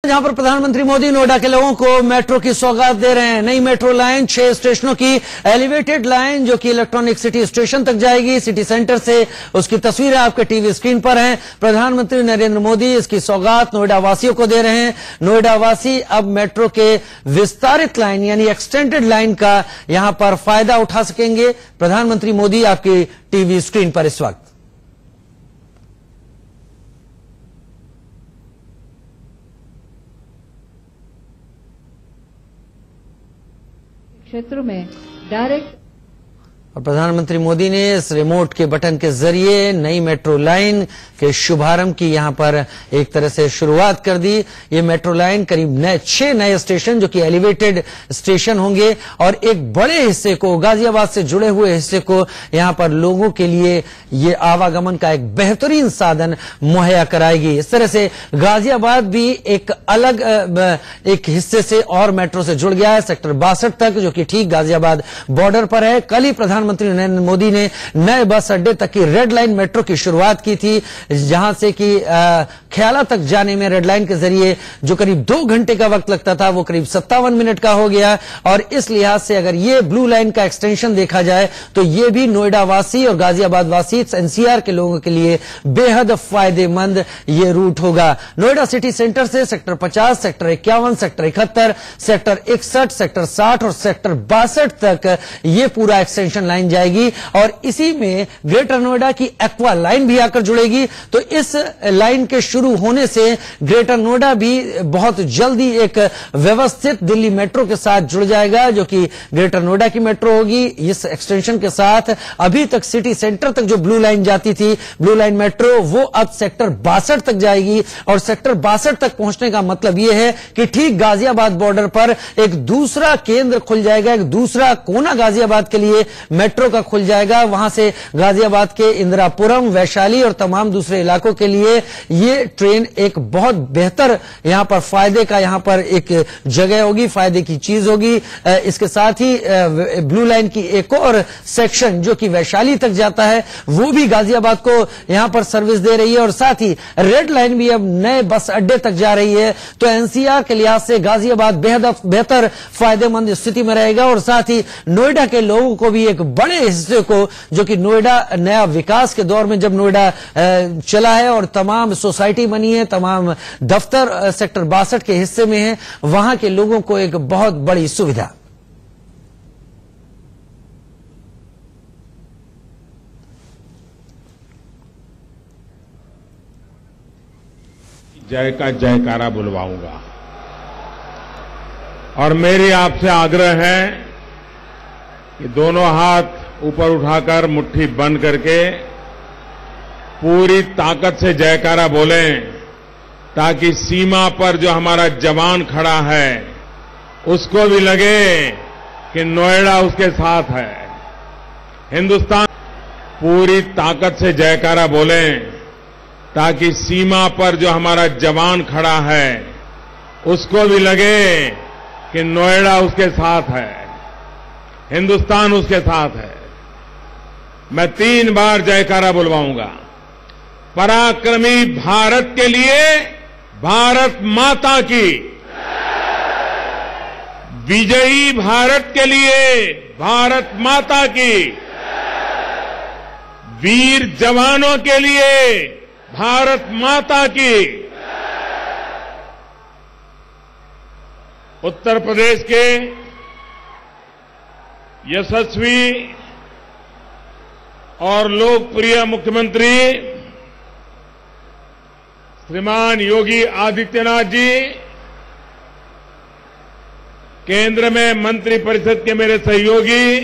जहां पर प्रधानमंत्री मोदी नोएडा के लोगों को मेट्रो की सौगात दे रहे हैं। नई मेट्रो लाइन 6 स्टेशनों की एलिवेटेड लाइन जो कि इलेक्ट्रॉनिक सिटी स्टेशन तक जाएगी। सिटी सेंटर से उसकी तस्वीरें आपके टीवी स्क्रीन पर हैं। प्रधानमंत्री नरेंद्र मोदी इसकी सौगात नोएडा वासियों को दे रहे हैं। नोएडा वासी अब मेट्रो के विस्तारित लाइन यानी एक्सटेंडेड लाइन का यहां पर फायदा उठा सकेंगे। प्रधानमंत्री मोदी आपकी टीवी स्क्रीन पर इस वक्त। क्षेत्र में डायरेक्ट और प्रधानमंत्री मोदी ने इस रिमोट के बटन के जरिए नई मेट्रो लाइन के शुभारंभ की यहां पर एक तरह से शुरुआत कर दी। ये मेट्रो लाइन करीब 6 नए स्टेशन जो कि एलिवेटेड स्टेशन होंगे और एक बड़े हिस्से को गाजियाबाद से जुड़े हुए हिस्से को यहां पर लोगों के लिए ये आवागमन का एक बेहतरीन साधन मुहैया कराएगी। इस तरह से गाजियाबाद भी एक अलग एक हिस्से से और मेट्रो से जुड़ गया है, सेक्टर 62 तक, जो कि ठीक गाजियाबाद बॉर्डर पर है। कल ही प्रधानमंत्री नरेंद्र मोदी ने नए बस अड्डे तक की रेड लाइन मेट्रो की शुरुआत की थी, जहां से कि ख्याला तक जाने में रेड लाइन के जरिए जो करीब 2 घंटे का वक्त लगता था वो करीब 57 मिनट का हो गया। और इस लिहाज से अगर ये ब्लू लाइन का एक्सटेंशन देखा जाए तो ये भी नोएडा वासी और गाजियाबाद वासी एनसीआर के लोगों के लिए बेहद फायदेमंद ये रूट होगा। नोएडा सिटी सेंटर से sector 50, sector 51, sector 71, sector 61, sector 60 और सेक्टर 62 तक ये पूरा एक्सटेंशन लाइन जाएगी और इसी में ग्रेटर नोएडा की एक्वा लाइन भी आकर जुड़ेगी। तो इस लाइन के शुरू होने से ग्रेटर नोएडा भी बहुत जल्दी एक व्यवस्थित दिल्ली मेट्रो के साथ जुड़ जाएगा, जो कि ग्रेटर नोएडा की मेट्रो होगी। इस एक्सटेंशन के साथ अभी तक सिटी सेंटर तक जो ब्लू लाइन जाती थी, ब्लू लाइन मेट्रो, वो अब सेक्टर 62 तक जाएगी। और सेक्टर 62 तक पहुंचने का मतलब यह है कि ठीक गाजियाबाद बॉर्डर पर एक दूसरा केंद्र खुल जाएगा, एक दूसरा कोना गाजियाबाद के लिए मेट्रो का खुल जाएगा। वहां से गाजियाबाद के इंदिरापुरम, वैशाली और तमाम दूसरे इलाकों के लिए ये ट्रेन एक बहुत बेहतर यहां पर फायदे का यहां पर एक जगह होगी, फायदे की चीज होगी। इसके साथ ही ब्लू लाइन की एक और सेक्शन जो कि वैशाली तक जाता है वो भी गाजियाबाद को यहां पर सर्विस दे रही है। और साथ ही रेड लाइन भी अब नए बस अड्डे तक जा रही है। तो एनसीआर के लिहाज से गाजियाबाद बेहद बेहतर फायदेमंद स्थिति में रहेगा। और साथ ही नोएडा के लोगों को भी एक बड़े हिस्से को, जो कि नोएडा नया विकास के दौर में जब नोएडा चला है और तमाम सोसाइटी बनी है, तमाम दफ्तर सेक्टर 62 के हिस्से में है, वहां के लोगों को एक बहुत बड़ी सुविधा। जय का जयकारा बुलवाऊंगा और मेरी आपसे आग्रह है कि दोनों हाथ ऊपर उठाकर मुट्ठी बंद करके पूरी ताकत से जयकारा बोलें, ताकि सीमा पर जो हमारा जवान खड़ा है उसको भी लगे कि नोएडा उसके साथ है। हिंदुस्तान पूरी ताकत से जयकारा बोलें, ताकि सीमा पर जो हमारा जवान खड़ा है उसको भी लगे कि नोएडा उसके साथ है, हिंदुस्तान उसके साथ है। मैं 3 बार जयकारा बुलवाऊंगा। पराक्रमी भारत के लिए भारत माता की, विजयी भारत के लिए भारत माता की, वीर जवानों के लिए भारत माता की। उत्तर प्रदेश के यशस्वी और लोकप्रिय मुख्यमंत्री श्रीमान योगी आदित्यनाथ जी, केंद्र में मंत्रिपरिषद के मेरे सहयोगी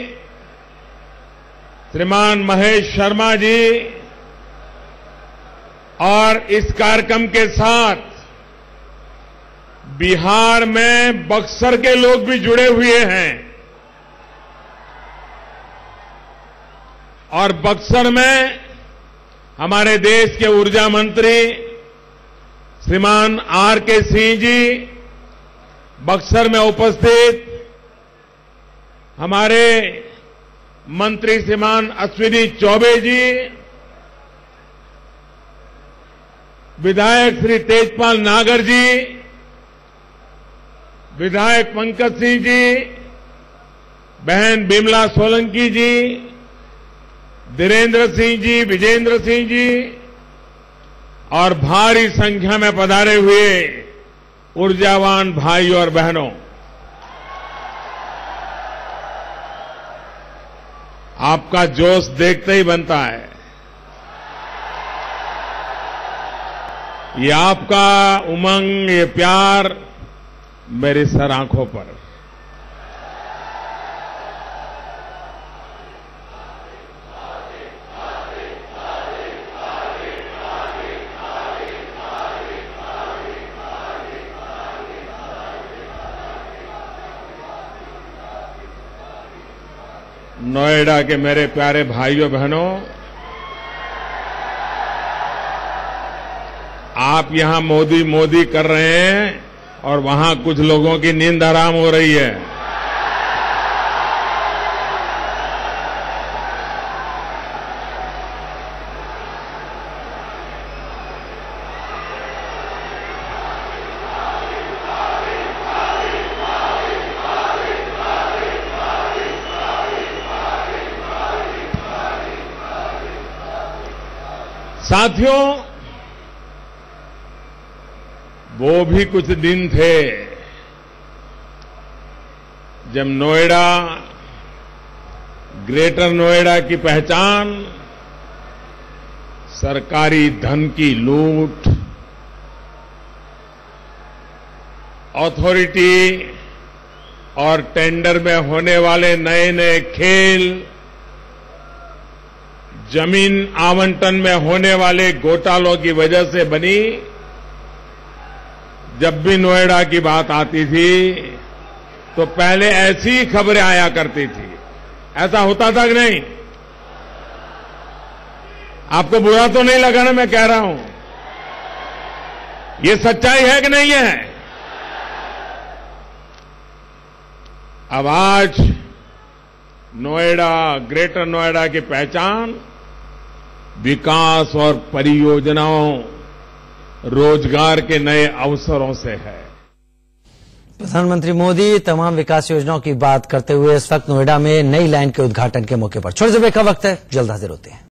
श्रीमान महेश शर्मा जी और इस कार्यक्रम के साथ बिहार में बक्सर के लोग भी जुड़े हुए हैं और बक्सर में हमारे देश के ऊर्जा मंत्री श्रीमान आर.के. सिंह जी, बक्सर में उपस्थित हमारे मंत्री श्रीमान अश्विनी चौबे जी, विधायक श्री तेजपाल नागर जी, विधायक पंकज सिंह जी, बहन बिमला सोलंकी जी, धीरेन्द्र सिंह जी, विजेंद्र सिंह जी और भारी संख्या में पधारे हुए ऊर्जावान भाइयों और बहनों, आपका जोश देखते ही बनता है। ये आपका उमंग, ये प्यार मेरी सर आंखों पर। नोएडा के मेरे प्यारे भाइयों बहनों, आप यहां मोदी मोदी कर रहे हैं और वहां कुछ लोगों की नींद हराम हो रही है। साथियों, वो भी कुछ दिन थे जब नोएडा, ग्रेटर नोएडा की पहचान सरकारी धन की लूट, अथॉरिटी और टेंडर में होने वाले नए नए खेल, जमीन आवंटन में होने वाले घोटालों की वजह से बनी। जब भी नोएडा की बात आती थी तो पहले ऐसी ही खबरें आया करती थी। ऐसा होता था कि नहीं? आपको बुरा तो नहीं लगा ना मैं कह रहा हूं? ये सच्चाई है कि नहीं है? अब आज नोएडा, ग्रेटर नोएडा की पहचान विकास और परियोजनाओं, रोजगार के नए अवसरों से है। प्रधानमंत्री मोदी तमाम विकास योजनाओं की बात करते हुए इस वक्त नोएडा में नई लाइन के उद्घाटन के मौके पर। छोटे से ब्रेक का वक्त है, जल्द हाजिर होते हैं।